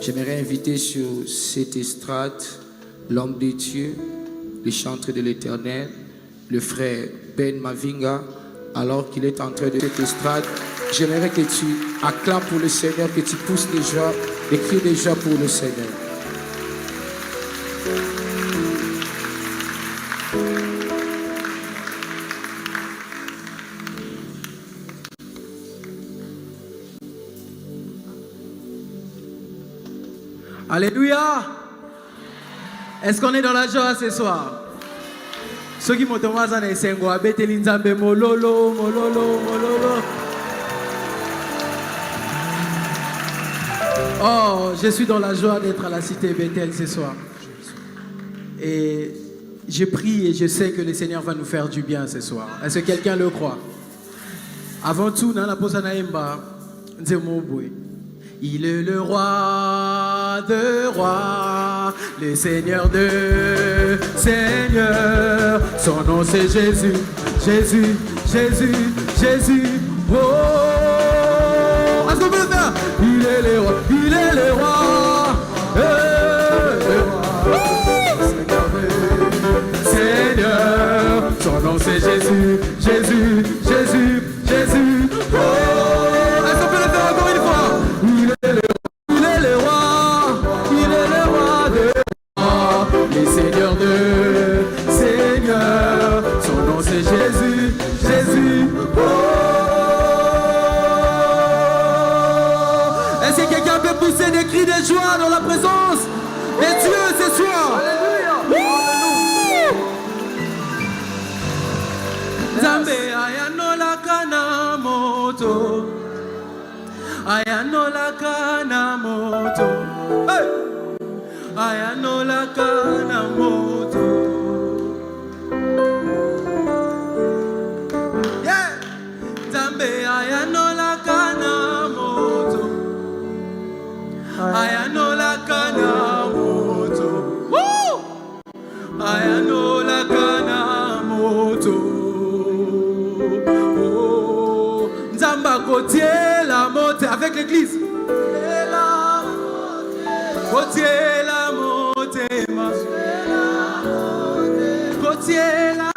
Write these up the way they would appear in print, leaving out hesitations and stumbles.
J'aimerais inviter sur cette estrade l'homme de Dieu, le chanteur de l'Éternel, le frère Ben Mavinga, alors qu'il est en train de cette estrade. J'aimerais que tu acclames pour le Seigneur, que tu pousses des joies, des cris de joie pour le Seigneur. Alléluia! Est-ce qu'on est dans la joie ce soir? Ceux qui m'ont demandé à Nessengo, à Betelinzambe, mololo, mololo, mololo. Oh, je suis dans la joie d'être à la cité Bethel ce soir. Et je prie et je sais que le Seigneur va nous faire du bien ce soir. Est-ce que quelqu'un le croit? Avant tout, dans la pose Naïmba, il est le roi de rois, le Seigneur de seigneurs. Son nom c'est Jésus, Jésus, Jésus, Jésus. Oh, est-ce qu'on peut le faire? Il est le roi, il est le roi. Seigneur de seigneurs. Son nom c'est Jésus, Jésus, Jésus, Jésus. Oh, est-ce qu'on peut le faire encore une fois? Jésus, Jésus. Oh. Est-ce que quelqu'un peut pousser des cris de joie dans la présence de Dieu ce soir? Alléluia. Zambe ayanola kana moto, ayanola kana moto, ayanola kana moto. Ayanola kana moto, ayanola kana moto, ayanola kana moto. Oh, Nzamba côtier la motte avec l'église. Côtier la motte, côtier la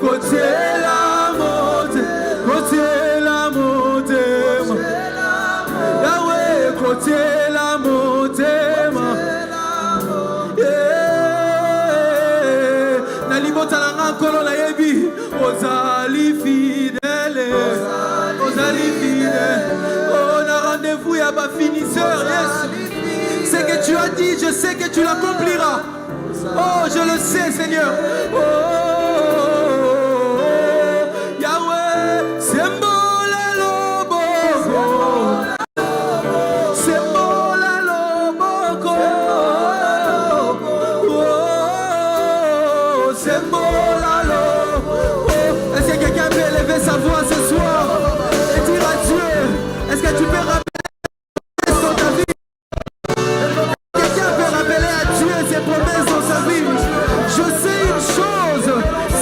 côté la motte, côté l'as dit, je sais que tu l'accompliras. Oh, je le sais, Seigneur. Oh, Yahweh, Sembola Loboko. Sembola Loboko. Oh, Sembola Loboko. Est-ce que quelqu'un peut élever sa voix ce soir et dire à Dieu, est-ce que tu peux rappeler dans ta vie? Quelqu'un peut rappeler à Dieu ses promesses dans sa vie. Je sais une chose,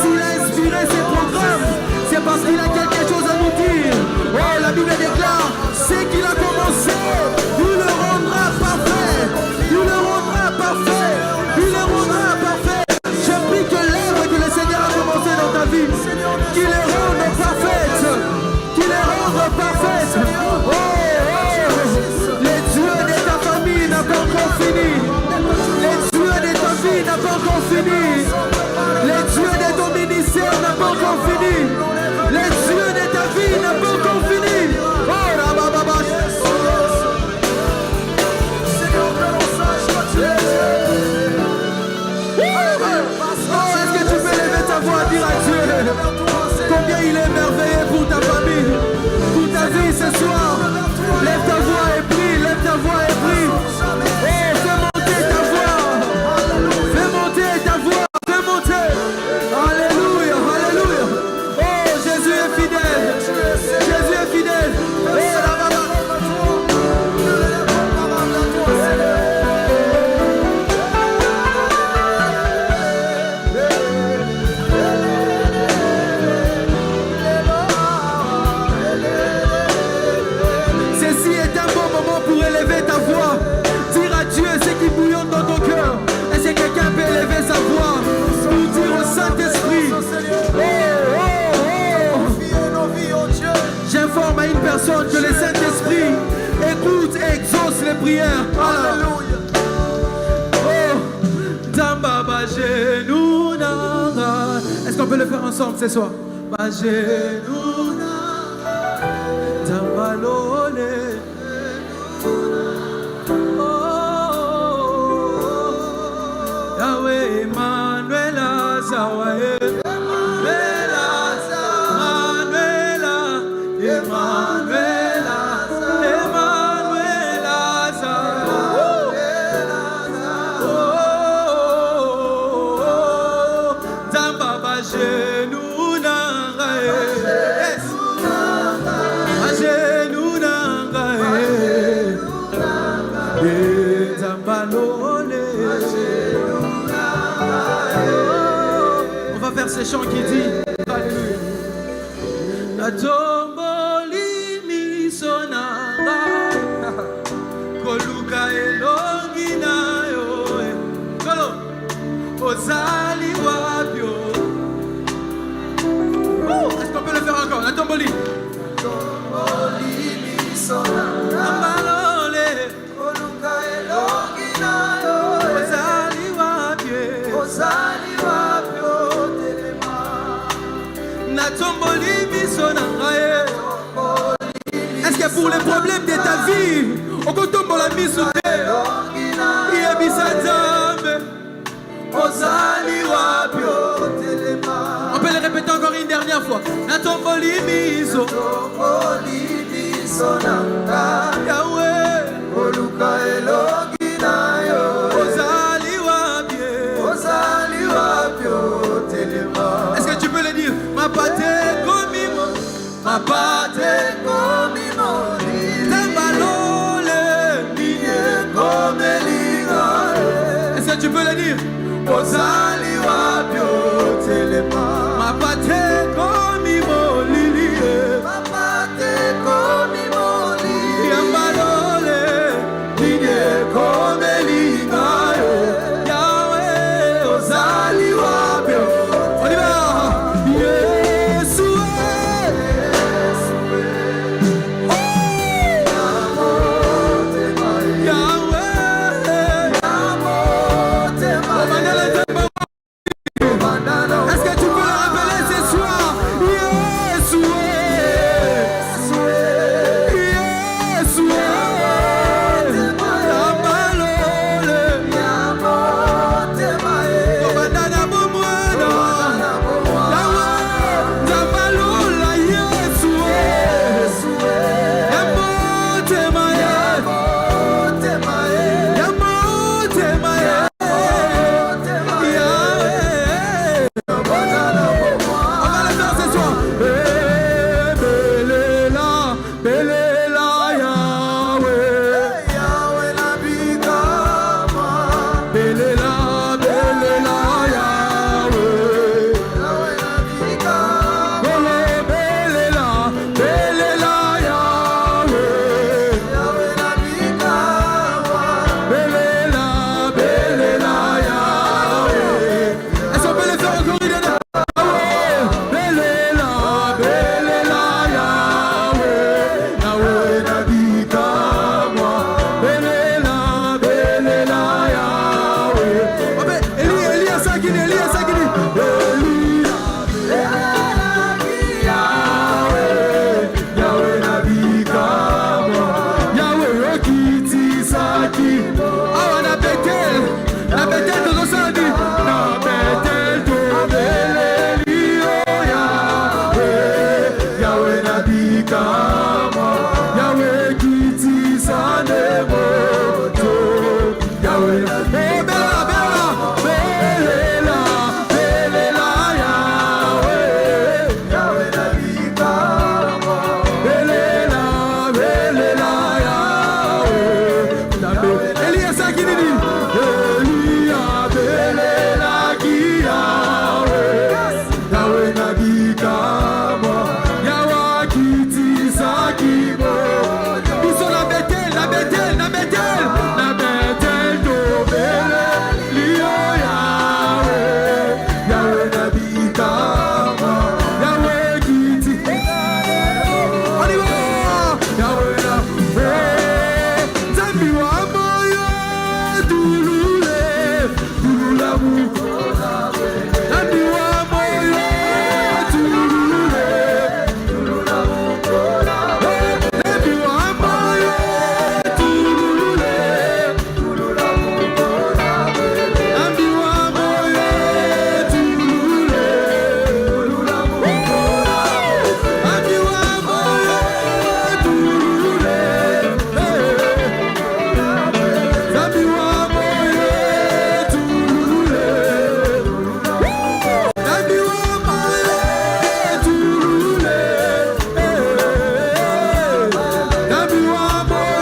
s'il a inspiré ses programmes, c'est parce qu'il a quelque chose à nous dire. Oh, la Bible déclare, c'est qu'il a commencé, il le rendra parfait, il le rendra parfait, il le rendra parfait. Je prie que l'œuvre que le Seigneur a commencé dans ta vie, qu'il les rende parfaites, qu'il les rende parfaites. Oh, les dieux de ta famille n'ont pas encore fini. Les dieux de ta vie n'ont pas encore fini. Les dieux de ton ministère n'ont pas encore fini. Les dieux de ta vie n'ont pas encore fini. Oh là baba. Oh, est-ce que tu peux lever ta voix à dire à Dieu combien il est merveilleux pour ta famille, pour ta vie ce soir? Lève ta voix et prie, lève ta voix et prie. Oh, fais monter ta voix. Fais monter ta voix, fais monter. Alléluia, alléluia. Oh, Jésus est fidèle. Jésus est fidèle. Oh, là, ceci est un bon moment pour élever ta voix. Dire à Dieu ce qui bouillonne dans ton cœur. Est-ce que quelqu'un peut élever sa voix pour dire au Saint-Esprit, j'informe à une personne que le Saint-Esprit écoute et exauce les prières. Alléluia. Oh, Damba Bagenou Nanga. Est-ce qu'on peut le faire ensemble ce soir? Bagenou Nanga. Damba Lole. Yahweh Emmanuel Zawae. On va faire ce chant qui dit Alléluia. La tomboli mi sonara koluka elongi na yo kolo ozali wapyo. Est-ce qu'on peut le faire encore? La tomboli mi sonara malole koluka elongi na yo ozali wapyo telema na tomboli mi sonara. Est-ce que pour les problèmes de ta vie, on peut tomber la mise sur terre? On peut le répéter encore une dernière fois. Na tomboli miso Yahweh oluka elogi na yo ozali wapyo telema. Est-ce que tu peux le dire? Ma pate komimo tembalole niye komelinga. Est-ce que tu peux le dire? Ozali wapyo telema. Ma pate komimo lilie. Ma pate komimo lilie. Yambalole niye komelinga. Yahweh ozali wapyo. On y va. bikama Yahweh kiti sane moto Yahweh belela Yahweh Yahweh na bikama belela Yahweh Elias akinini Elia belela ki Yahweh Yahweh na bikama Yahweh kiti sakibo Biso na betel do bele Lio Yahweh Yahweh na bikama Yahweh kiti Aniwa Yahweh na Zambi wa moyo dulule Dulula mukola Zambi wa moyo dulule Dulula mukola Zambi wa moyo dulule Dulula mukola Zambi wa moyo dulule Dulula mukola Zambi wa moyo dulule Zambi wa moyo dulule Zambi wa moyo dulule Zambi wa moyo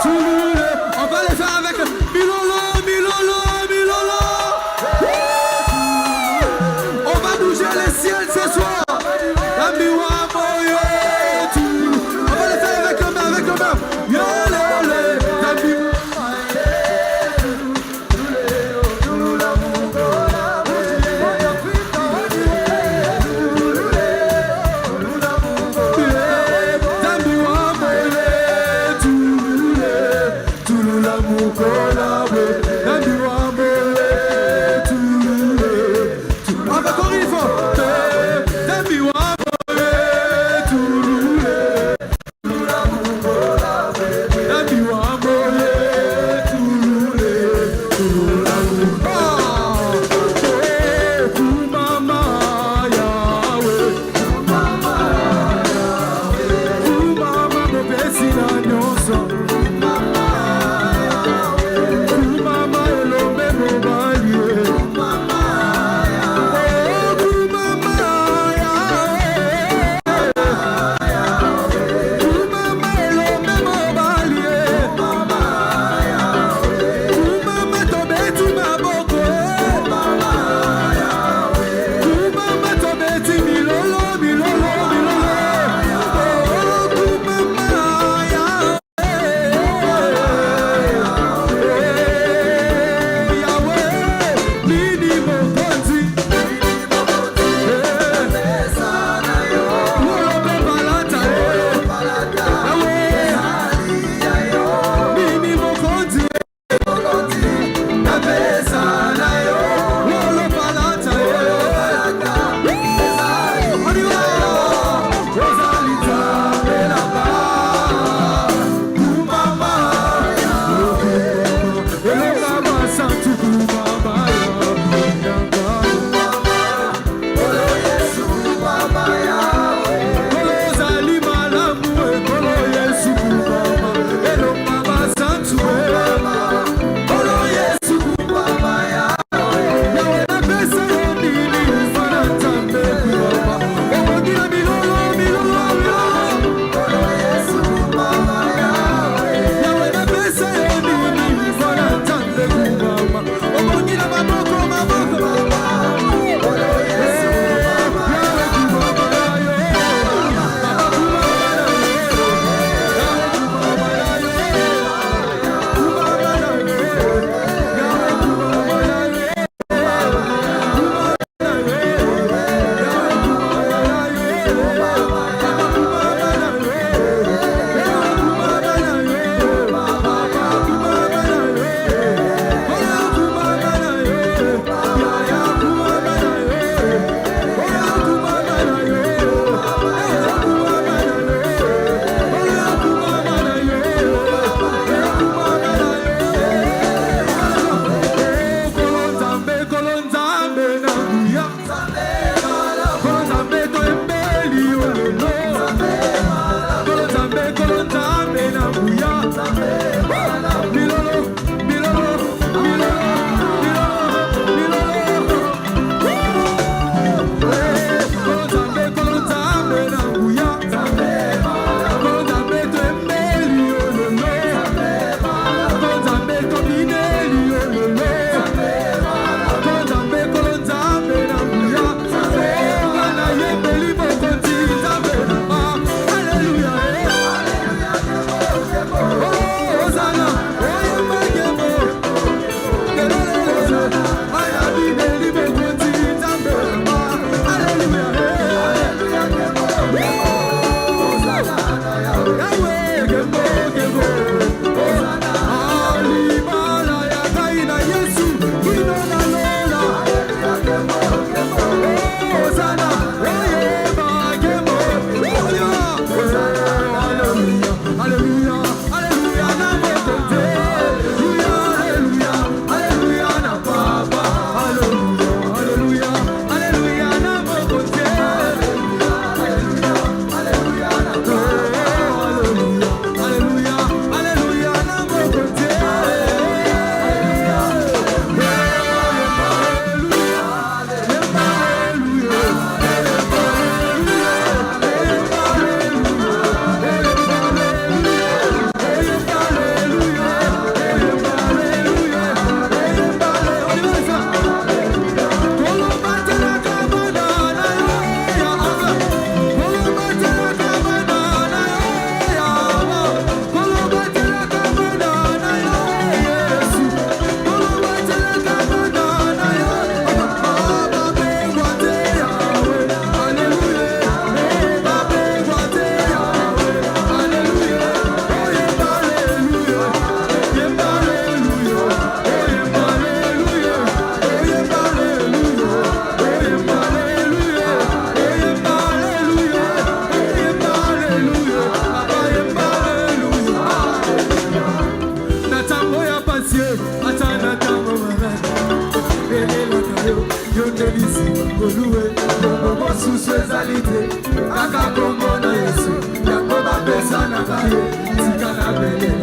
On va les faire avec Milolo. On va bouger les ciels ce soir. Zambi wa moyo dulule. On va les faire avec le main. Yolele. Zambi wa Zambi wa moyo dulule. Dulula mukola we. Zambi wa moyo dulule. On va courir il faut. Zambi wa moyo dulule. Dulula mukola we. Zambi wa moyo dulule. Dulula mukola. Kumama Yahweh. Kumama mopesi na nyonso. Kumama passer, attends, yo delisi oluwe bobo suswezalite kaka kombo na Yesu yango bapesa na baye tika na bele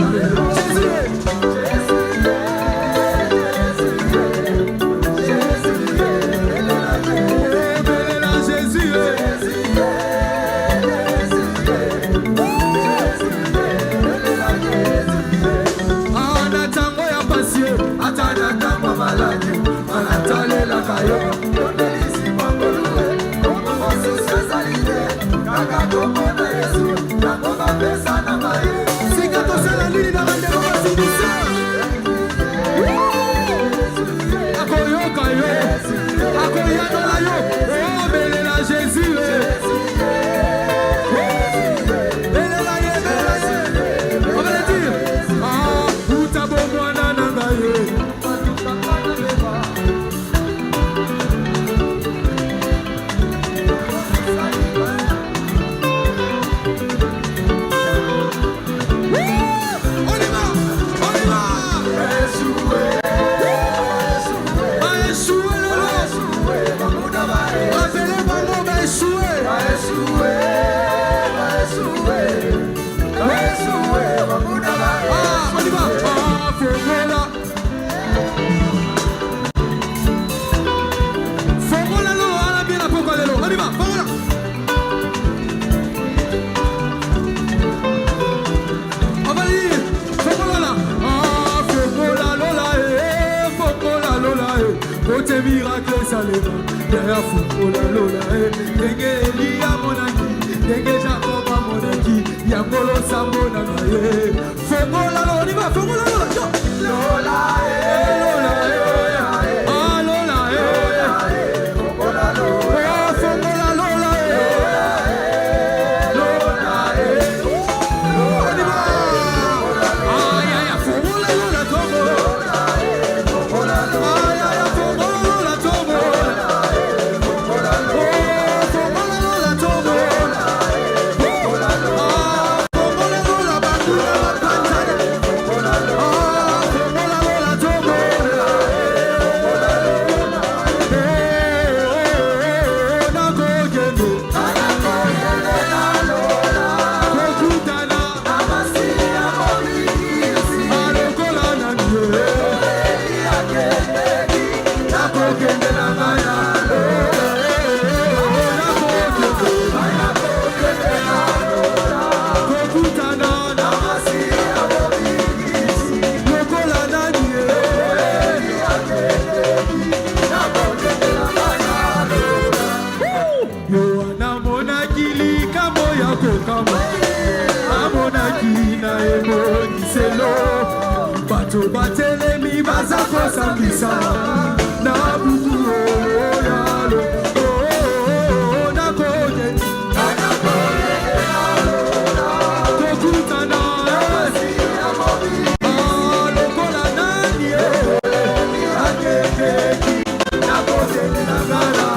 miracle salema derrière fou oh la lola denge Elia monaki denge Jacob monaki yangolo sambo na ye fongo la lola fongo la lola lola lola ah lola fongo la lola fongo la lola lola ah ya ya fongo la lola tomo Batelemi bazako sambisa na buku yalo na koje kokutana lokola nani akekeki na koje na gara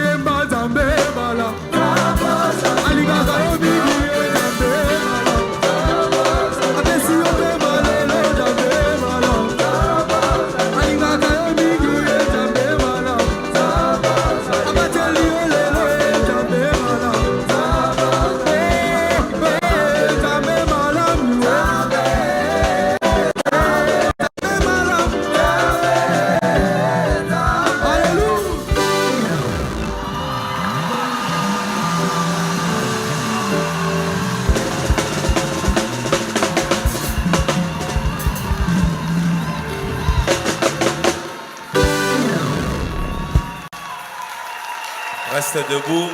yemba zambe bala aligaga obigi zambe Reste debout.